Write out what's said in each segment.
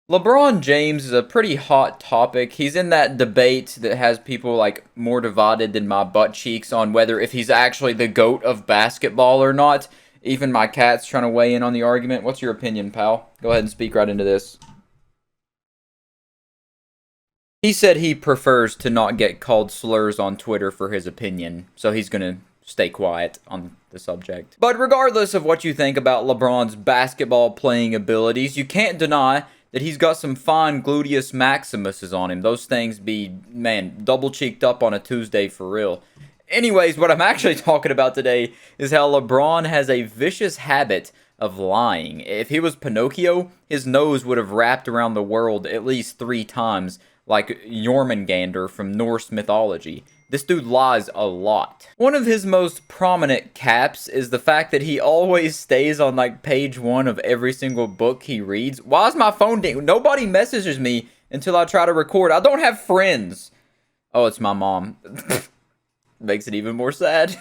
LeBron James is a pretty hot topic. He's in that debate that has people like more divided than my butt cheeks on whether if he's actually the GOAT of basketball or not. Even my cat's trying to weigh in on the argument. What's your opinion, pal? Go ahead and speak right into this. He said he prefers to not get called slurs on Twitter for his opinion, so he's gonna stay quiet on the subject. But regardless of what you think about LeBron's basketball playing abilities, you can't deny that he's got some fine gluteus maximuses on him. Those things be, man, double cheeked up on a Tuesday for real. Anyways, what I'm actually talking about today is how LeBron has a vicious habit of lying. If he was Pinocchio, his nose would have wrapped around the world at least 3 times, like Jormungandr from Norse mythology. This dude lies a lot. One of his most prominent caps is the fact that he always stays on like page 1 of every single book he reads. Why is my phone ding? Nobody messages me until I try to record. I don't have friends. Oh, it's my mom. Makes it even more sad.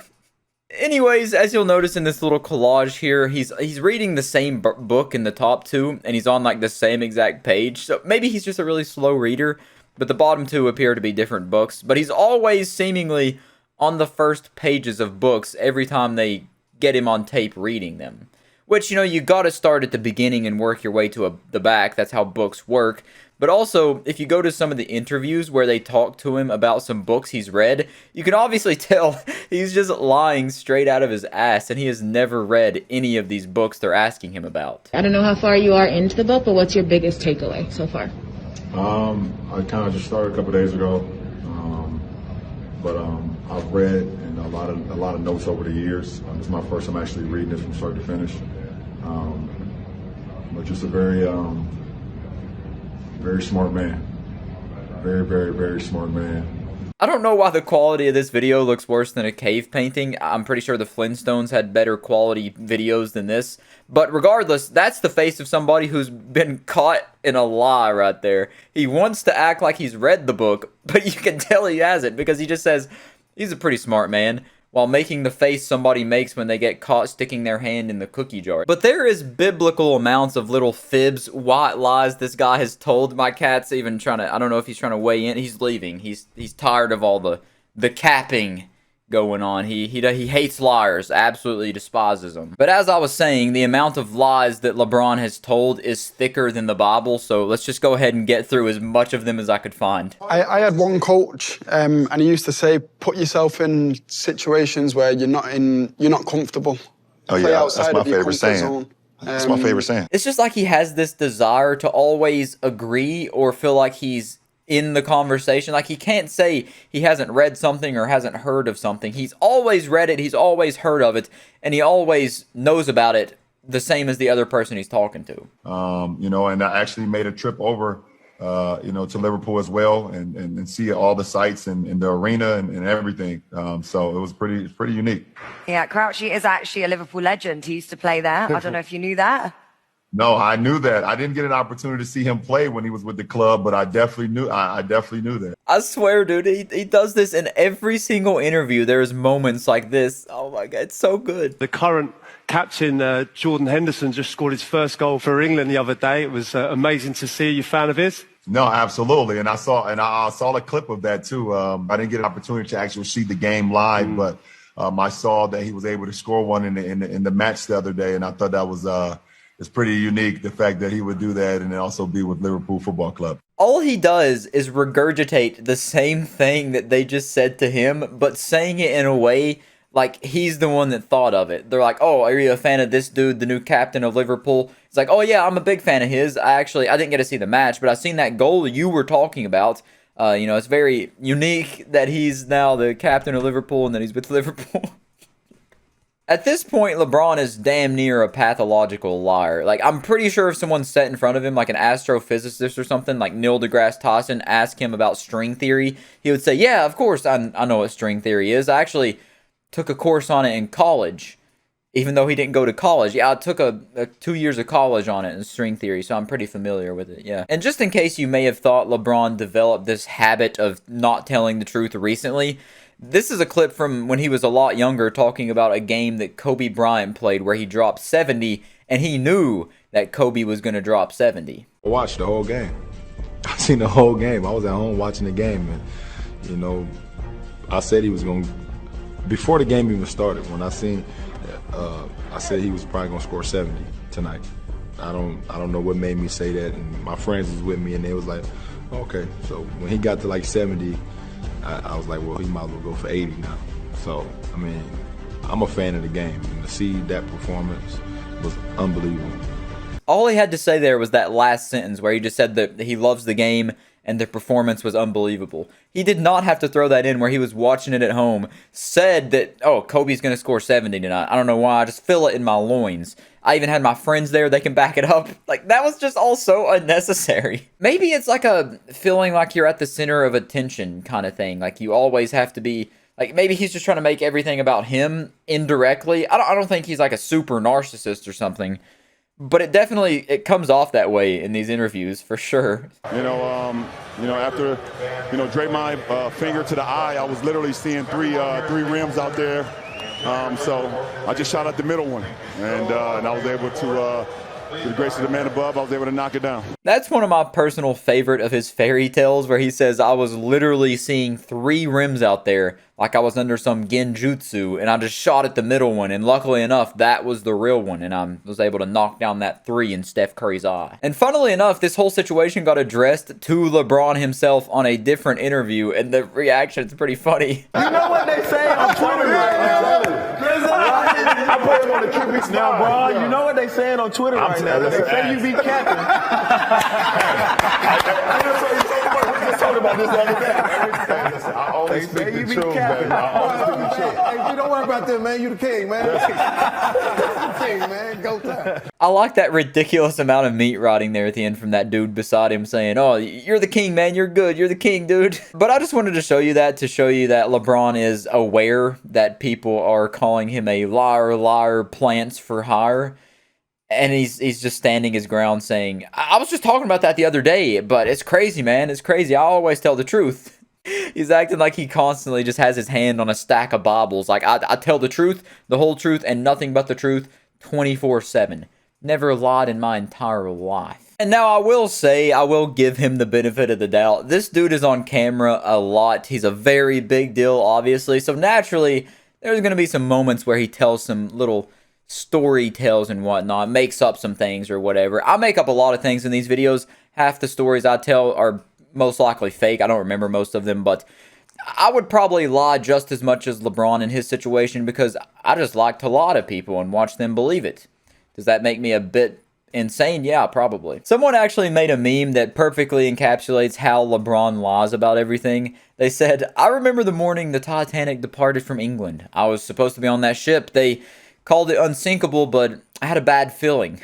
Anyways, as you'll notice in this little collage here, he's reading the same book in the top 2, and he's on like the same exact page. So maybe he's just a really slow reader, but the bottom 2 appear to be different books. But he's always seemingly on the first pages of books every time they get him on tape reading them. Which, you know, you gotta start at the beginning and work your way to the back. That's how books work. But also, if you go to some of the interviews where they talk to him about some books he's read, you can obviously tell he's just lying straight out of his ass, and he has never read any of these books they're asking him about. I don't know how far you are into the book, but what's your biggest takeaway so far? I kind of just started a couple days ago, but I've read and a lot of notes over the years. This is my first time actually reading it from start to finish. But just a very smart man, very smart man. I don't know why the quality of this video looks worse than a cave painting. I'm pretty sure the Flintstones had better quality videos than this. But regardless, that's the face of somebody who's been caught in a lie right there. He wants to act like he's read the book, but you can tell he hasn't because he just says he's a pretty smart man, while making the face somebody makes when they get caught sticking their hand in the cookie jar. But there is biblical amounts of little fibs, white lies this guy has told. My cat's even trying to, I don't know if he's trying to weigh in. He's leaving. He's tired of all the capping going on. He hates liars, absolutely despises them. But as I was saying, the amount of lies that LeBron has told is thicker than the Bible, so let's just go ahead and get through as much of them as I could find. I had one coach, and he used to say, put yourself in situations where you're not comfortable. Oh yeah, that's my favorite saying. That's my favorite saying. It's just like he has this desire to always agree or feel like he's in the conversation. Like he can't say he hasn't read something or hasn't heard of something. He's always read it, he's always heard of it, and he always knows about it the same as the other person he's talking to. You know, and I actually made a trip over, you know, to Liverpool as well and see all the sights and the arena and everything. So it was pretty unique. Yeah, Crouchy is actually a Liverpool legend. He used to play there. I don't know if you knew that. No, I knew that. I didn't get an opportunity to see him play when he was with the club, but I definitely knew that. I swear, dude, he does this in every single interview. There's moments like this. Oh my God, it's so good. The current captain, Jordan Henderson, just scored his first goal for England the other day. It was amazing to see. Are you a fan of his? No, absolutely. And I saw a clip of that too. I didn't get an opportunity to actually see the game live, but I saw that he was able to score one in the match the other day, and I thought that was it's pretty unique, the fact that he would do that and then also be with Liverpool Football Club. All he does is regurgitate the same thing that they just said to him, but saying it in a way like he's the one that thought of it. They're like, oh, are you a fan of this dude, the new captain of Liverpool? It's like, oh yeah, I'm a big fan of his. I didn't get to see the match, but I seen that goal you were talking about. You know, it's very unique that he's now the captain of Liverpool and that he's with Liverpool. At this point, LeBron is damn near a pathological liar. Like, I'm pretty sure if someone sat in front of him, like an astrophysicist or something, like Neil deGrasse Tyson, asked him about string theory, he would say, yeah, of course, I know what string theory is. I actually took a course on it in college, even though he didn't go to college. Yeah, I took a 2 years of college on it in string theory, so I'm pretty familiar with it, yeah. And just in case you may have thought LeBron developed this habit of not telling the truth recently, this is a clip from when he was a lot younger talking about a game that Kobe Bryant played where he dropped 70 and he knew that Kobe was going to drop 70. I watched the whole game. I seen the whole game. I was at home watching the game, and you know, I said he was going to, before the game even started, when I seen, I said he was probably going to score 70 tonight. I don't know what made me say that, and my friends was with me, and they was like, okay. So when he got to like 70, I was like, well, he might as well go for 80 now. So, I mean, I'm a fan of the game, and to see that performance was unbelievable. All he had to say there was that last sentence where he just said that he loves the game and the performance was unbelievable. He did not have to throw that in where he was watching it at home, said that, oh, Kobe's going to score 70 tonight. I don't know why, I just feel it in my loins. I even had my friends there, they can back it up. Like, that was just all so unnecessary. Maybe it's like a feeling like you're at the center of attention kind of thing. Like, you always have to be, like, maybe he's just trying to make everything about him indirectly. I don't think he's like a super narcissist or something. But it comes off that way in these interviews, for sure. After, drape my finger to the eye, I was literally seeing three rims out there. So I just shot at the middle one, and I was able to, through the grace of the man above, I was able to knock it down. That's one of my personal favorite of his fairy tales, where he says, I was literally seeing 3 rims out there like I was under some genjutsu, and I just shot at the middle one, and luckily enough, that was the real one, and I was able to knock down that 3 in Steph Curry's eye. And funnily enough, this whole situation got addressed to LeBron himself on a different interview, and the reaction's pretty funny. You know what they say on Twitter right now? I put him on the QB spot. Now, bro, you know what they saying on Twitter right now? They say you be capping. I just told about this the other day. Listen, I only speak the truth, baby. Hey, don't worry about them, man. You the king, man. You the king, man. Go time. I like that ridiculous amount of meat rotting there at the end from that dude beside him saying, oh, you're the king, man. You're good. You're the king, dude. But I just wanted to show you that LeBron is aware that people are calling him a liar, plants for hire. And he's just standing his ground saying, I was just talking about that the other day, but it's crazy, man. It's crazy. I always tell the truth. He's acting like he constantly just has his hand on a stack of Bibles. Like, I tell the truth, the whole truth, and nothing but the truth 24/7. Never lied in my entire life. And now I will say, I will give him the benefit of the doubt. This dude is on camera a lot. He's a very big deal, obviously. So naturally, there's going to be some moments where he tells some little story tales and whatnot, makes up some things or whatever. I make up a lot of things in these videos. Half the stories I tell are most likely fake. I don't remember most of them, but I would probably lie just as much as LeBron in his situation because I just like to lie to people and watch them believe it. Does that make me a bit insane? Yeah, probably. Someone actually made a meme that perfectly encapsulates how LeBron lies about everything. They said, I remember the morning the Titanic departed from England. I was supposed to be on that ship. They called it unsinkable, but I had a bad feeling.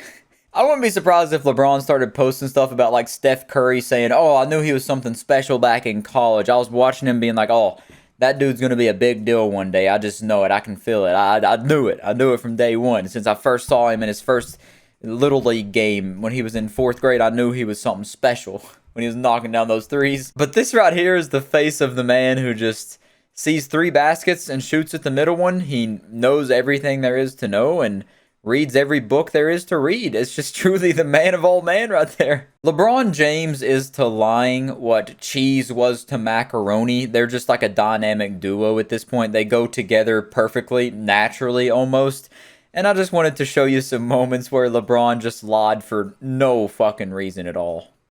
I wouldn't be surprised if LeBron started posting stuff about like Steph Curry saying, oh, I knew he was something special back in college. I was watching him being like, oh, that dude's going to be a big deal one day. I just know it. I can feel it. I knew it. I knew it from day one. Since I first saw him in his first Little League game when he was in 4th grade, I knew he was something special when he was knocking down those threes. But this right here is the face of the man who just sees 3 baskets and shoots at the middle one. He knows everything there is to know and reads every book there is to read. It's just truly the man of all man right there. LeBron James is to lying what cheese was to macaroni. They're just like a dynamic duo at this point. They go together perfectly, naturally almost. And I just wanted to show you some moments where LeBron just lied for no fucking reason at all.